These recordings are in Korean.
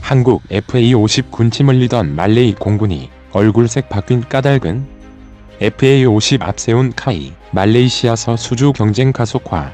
한국 FA50 군침을 흘리던 말레이 공군이 얼굴색 바뀐 까닭은? FA50 앞세운 카이, 말레이시아서 수주 경쟁 가속화.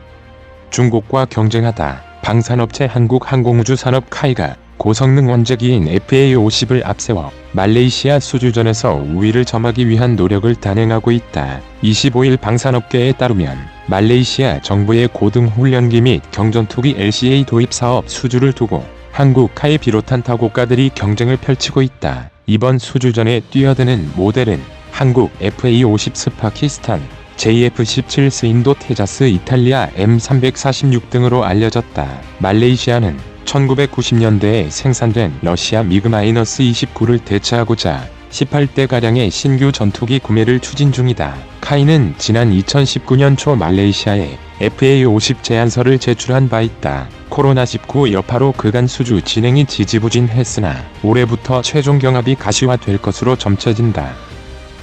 중국과 경쟁하다 방산업체 한국항공우주산업 카이가 고성능 원제기인 FA50을 앞세워 말레이시아 수주전에서 우위를 점하기 위한 노력을 단행하고 있다. 25일 방산업계에 따르면 말레이시아 정부의 고등훈련기 및 경전투기 LCA 도입 사업 수주를 두고 한국 카이 비롯한 타국가들이 경쟁을 펼치고 있다. 이번 수주전에 뛰어드는 모델은 한국 FA50 스파키스탄, JF17 스인도 테자스 이탈리아 M346 등으로 알려졌다. 말레이시아는 1990년대에 생산된 러시아 미그-29를 대체하고자 18대가량의 신규 전투기 구매를 추진 중이다. 카이는 지난 2019년 초 말레이시아에 FA50 제안서를 제출한 바 있다. 코로나19 여파로 그간 수주 진행이 지지부진했으나 올해부터 최종 경합이 가시화될 것으로 점쳐진다.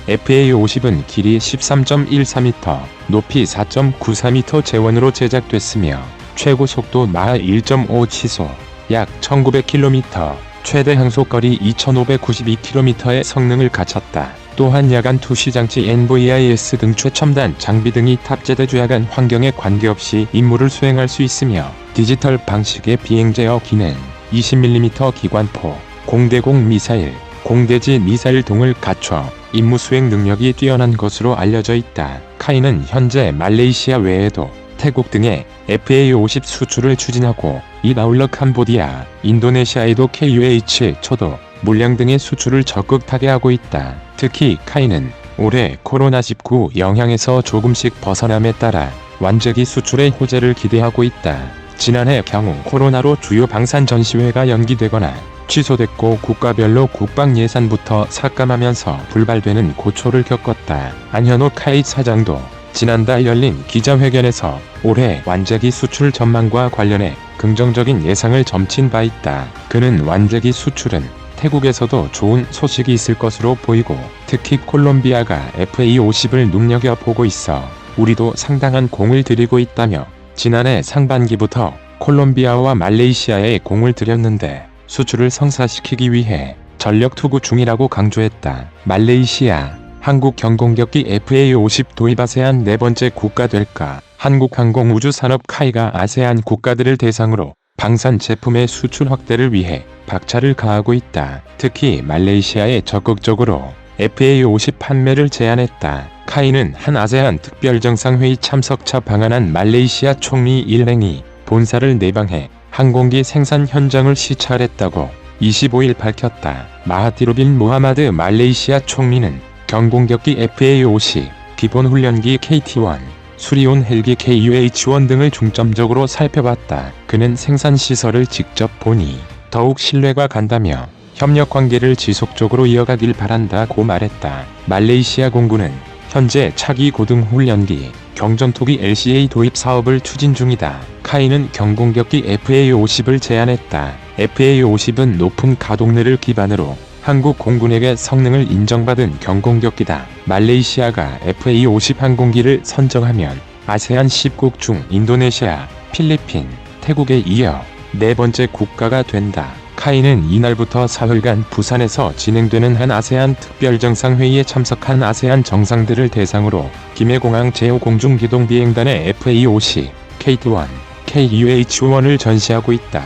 FA50은 길이 13.14m, 높이 4.94m 재원으로 제작됐으며 최고 속도 마하 1.5 시속, 약 1900km, 최대 항속거리 2592km의 성능을 갖췄다. 또한 야간 투시장치 NVIS 등 최첨단 장비 등이 탑재돼 야간 환경에 관계없이 임무를 수행할 수 있으며 디지털 방식의 비행 제어 기능, 20mm 기관포, 공대공 미사일, 공대지 미사일 등을 갖춰 임무 수행 능력이 뛰어난 것으로 알려져 있다. 카이는 현재 말레이시아 외에도 태국 등의 FA50 수출을 추진하고 이에 아울러 캄보디아, 인도네시아에도 KUH 초도, 물량 등의 수출을 적극 타개하고 있다. 특히 카이는 올해 코로나19 영향에서 조금씩 벗어남에 따라 완제기 수출의 호재를 기대하고 있다. 지난해 경우 코로나로 주요 방산 전시회가 연기되거나 취소됐고 국가별로 국방 예산부터 삭감하면서 불발되는 고초를 겪었다. 안현호 카이 사장도 지난달 열린 기자회견에서 올해 완제기 수출 전망과 관련해 긍정적인 예상을 점친 바 있다. 그는 완제기 수출은 태국에서도 좋은 소식이 있을 것으로 보이고 특히 콜롬비아가 FA50을 눈여겨보고 있어 우리도 상당한 공을 들이고 있다며 지난해 상반기부터 콜롬비아와 말레이시아에 공을 들였는데 수출을 성사시키기 위해 전력 투구 중이라고 강조했다. 말레이시아, 한국 경공격기 FA50 도입 아세안 네 번째 국가 될까? 한국항공우주산업 카이가 아세안 국가들을 대상으로 방산 제품의 수출 확대를 위해 박차를 가하고 있다. 특히 말레이시아에 적극적으로 FA50 판매를 제안했다. 카이는 한 아세안 특별정상회의 참석차 방한한 말레이시아 총리 일행이 본사를 내방해 항공기 생산 현장을 시찰했다고 25일 밝혔다. 마하티르 빈 모하마드 말레이시아 총리는 경공격기 FA50, 기본훈련기 KT-1, 수리온 헬기 KUH-1 등을 중점적으로 살펴봤다. 그는 생산시설을 직접 보니 더욱 신뢰가 간다며 협력관계를 지속적으로 이어가길 바란다고 말했다. 말레이시아 공군은 현재 차기 고등훈련기, 경전투기 LCA 도입 사업을 추진 중이다. 카이는 경공격기 FA50을 제안했다. FA50은 높은 가동률을 기반으로 한국 공군에게 성능을 인정받은 경공격기다. 말레이시아가 FA50 항공기를 선정하면 아세안 10국 중 인도네시아, 필리핀, 태국에 이어 네 번째 국가가 된다. 카이는 이날부터 사흘간 부산에서 진행되는 한 아세안 특별정상회의에 참석한 아세안 정상들을 대상으로 김해공항 제5공중기동비행단의 FA50, KT-1, KUH-1을 전시하고 있다.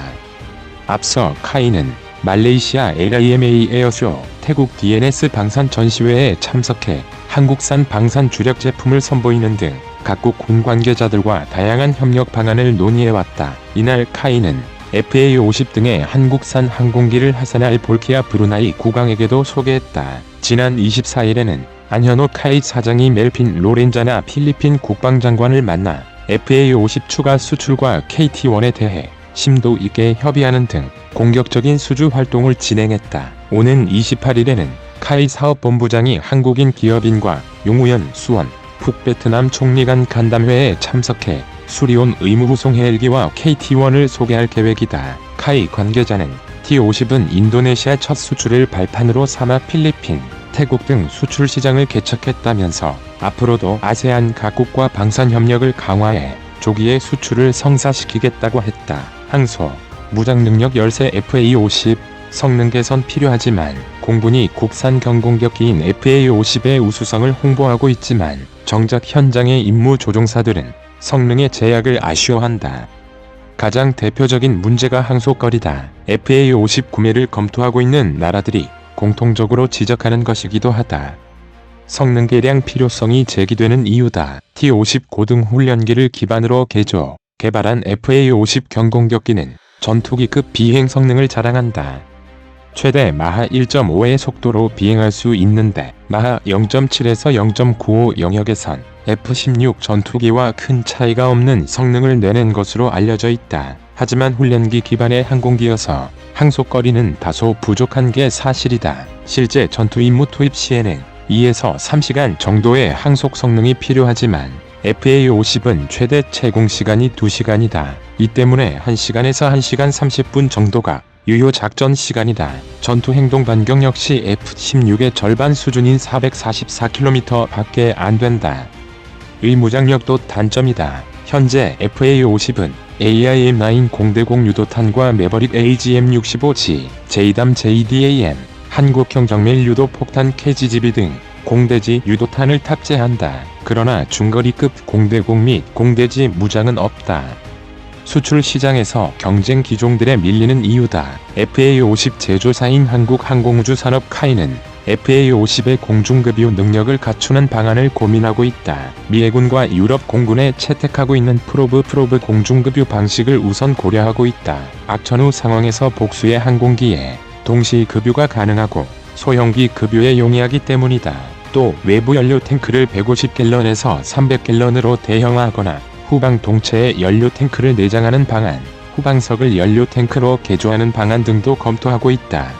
앞서 카이는 말레이시아 LIMA 에어쇼, 태국 DNS 방산 전시회에 참석해 한국산 방산 주력 제품을 선보이는 등 각국 군 관계자들과 다양한 협력 방안을 논의해왔다. 이날 카이는 FA50 등의 한국산 항공기를 하사날 볼키아 브루나이 국왕에게도 소개했다. 지난 24일에는 안현호 카이 사장이 멜핀 로렌자나 필리핀 국방장관을 만나 FA50 추가 수출과 KT-1에 대해 심도 있게 협의하는 등 공격적인 수주 활동을 진행했다. 오는 28일에는 카이 사업본부장이 한국인 기업인과 용우연, 수원, 북베트남 총리 간 간담회에 참석해 수리온 의무후송 헬기와 KT-1을 소개할 계획이다. 카이 관계자는 T-50은 인도네시아 첫 수출을 발판으로 삼아 필리핀, 태국 등 수출 시장을 개척했다면서 앞으로도 아세안 각국과 방산 협력을 강화해 조기에 수출을 성사시키겠다고 했다. 항소, 무장능력 열세 FA50, 성능 개선 필요하지만 공군이 국산 경공격기인 FA-50의 우수성을 홍보하고 있지만 정작 현장의 임무 조종사들은 성능의 제약을 아쉬워한다. 가장 대표적인 문제가 항속거리다. FA-50 구매를 검토하고 있는 나라들이 공통적으로 지적하는 것이기도 하다. 성능 개량 필요성이 제기되는 이유다. T-50 고등훈련기를 기반으로 개발한 FA-50 경공격기는 전투기급 비행 성능을 자랑한다. 최대 마하 1.5의 속도로 비행할 수 있는데 마하 0.7에서 0.95 영역에선 F-16 전투기와 큰 차이가 없는 성능을 내는 것으로 알려져 있다. 하지만 훈련기 기반의 항공기여서 항속거리는 다소 부족한 게 사실이다. 실제 전투 임무 투입 시에는 2에서 3시간 정도의 항속 성능이 필요하지만 FA-50은 최대 채공 시간이 2시간이다. 이 때문에 1시간에서 1시간 30분 정도가 유효 작전 시간이다. 전투 행동 반경 역시 F-16의 절반 수준인 444km 밖에 안 된다. 의무장력도 단점이다. 현재 FA-50은 AIM-9 공대공 유도탄과 매버릭 AGM-65G, JDAM JDAM, 한국형 정밀 유도 폭탄 KGGB 등 공대지 유도탄을 탑재한다. 그러나 중거리급 공대공 및 공대지 무장은 없다. 수출 시장에서 경쟁 기종들에 밀리는 이유다. FA-50 제조사인 한국항공우주산업 카이는 FA-50의 공중급유 능력을 갖추는 방안을 고민하고 있다. 미 해군과 유럽 공군에 채택하고 있는 프로브 공중급유 방식을 우선 고려하고 있다. 악천후 상황에서 복수의 항공기에 동시 급유가 가능하고 소형기 급유에 용이하기 때문이다. 또 외부 연료 탱크를 150갤런에서 300갤런으로 대형화하거나 후방 동체에 연료 탱크를 내장하는 방안, 후방석을 연료 탱크로 개조하는 방안 등도 검토하고 있다.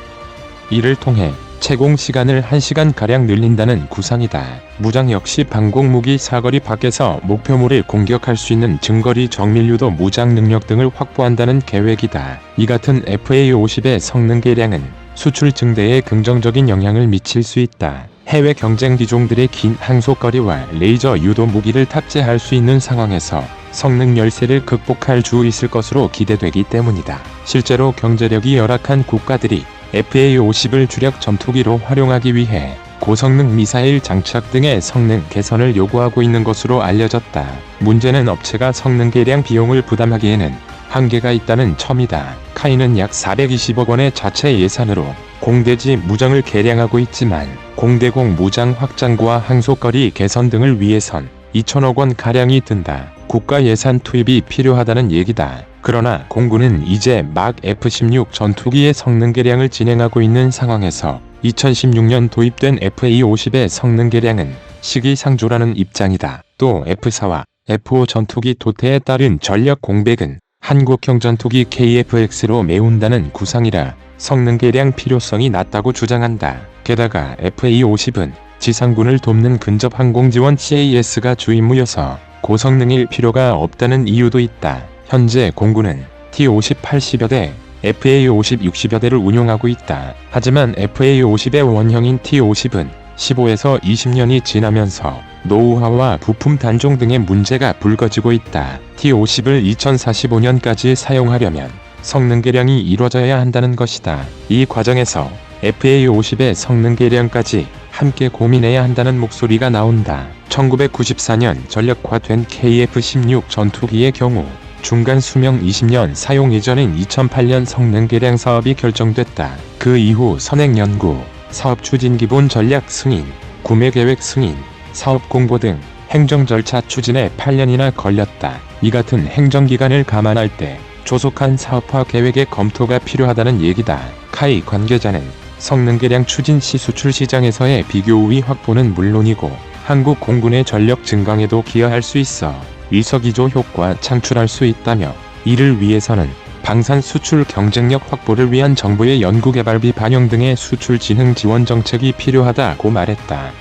이를 통해 채공 시간을 1시간가량 늘린다는 구상이다. 무장 역시 방공무기 사거리 밖에서 목표물을 공격할 수 있는 증거리 정밀유도 무장 능력 등을 확보한다는 계획이다. 이 같은 FA-50의 성능 개량은 수출 증대에 긍정적인 영향을 미칠 수 있다. 해외 경쟁 기종들의 긴 항속거리와 레이저 유도 무기를 탑재할 수 있는 상황에서 성능 열세를 극복할 수 있을 것으로 기대되기 때문이다. 실제로 경제력이 열악한 국가들이 FA-50을 주력 전투기로 활용하기 위해 고성능 미사일 장착 등의 성능 개선을 요구하고 있는 것으로 알려졌다. 문제는 업체가 성능 개량 비용을 부담하기에는 한계가 있다는 점이다. 카이는 약 420억 원의 자체 예산으로 공대지 무장을 개량하고 있지만 공대공 무장 확장과 항속거리 개선 등을 위해선 2천억 원 가량이 든다. 국가 예산 투입이 필요하다는 얘기다. 그러나 공군은 이제 막 F-16 전투기의 성능 개량을 진행하고 있는 상황에서 2016년 도입된 FA-50의 성능 개량은 시기상조라는 입장이다. 또 F-4와 F-5 전투기 도태에 따른 전력 공백은 한국형 전투기 KF-X로 메운다는 구상이라 성능 개량 필요성이 낮다고 주장한다. 게다가 FA-50은 지상군을 돕는 근접 항공지원 CAS가 주 임무여서 고성능일 필요가 없다는 이유도 있다. 현재 공군은 T-50 80여 대, FA-50 60여 대를 운용하고 있다. 하지만 FA-50의 원형인 T-50은 15에서 20년이 지나면서 노후화와 부품 단종 등의 문제가 불거지고 있다. T-50을 2045년까지 사용하려면 성능 개량이 이루어져야 한다는 것이다. 이 과정에서 FA-50의 성능 개량까지 함께 고민해야 한다는 목소리가 나온다. 1994년 전력화된 KF-16 전투기의 경우 중간 수명 20년 사용 이전인 2008년 성능 개량 사업이 결정됐다. 그 이후 선행 연구, 사업 추진 기본 전략 승인, 구매 계획 승인, 사업 공고 등 행정 절차 추진에 8년이나 걸렸다. 이 같은 행정기간을 감안할 때 조속한 사업화 계획의 검토가 필요하다는 얘기다. 카이 관계자는 성능 개량 추진 시 수출 시장에서의 비교 우위 확보는 물론이고 한국 공군의 전력 증강에도 기여할 수 있어 일석이조 효과 창출할 수 있다며 이를 위해서는 방산 수출 경쟁력 확보를 위한 정부의 연구개발비 반영 등의 수출 진흥 지원 정책이 필요하다고 말했다.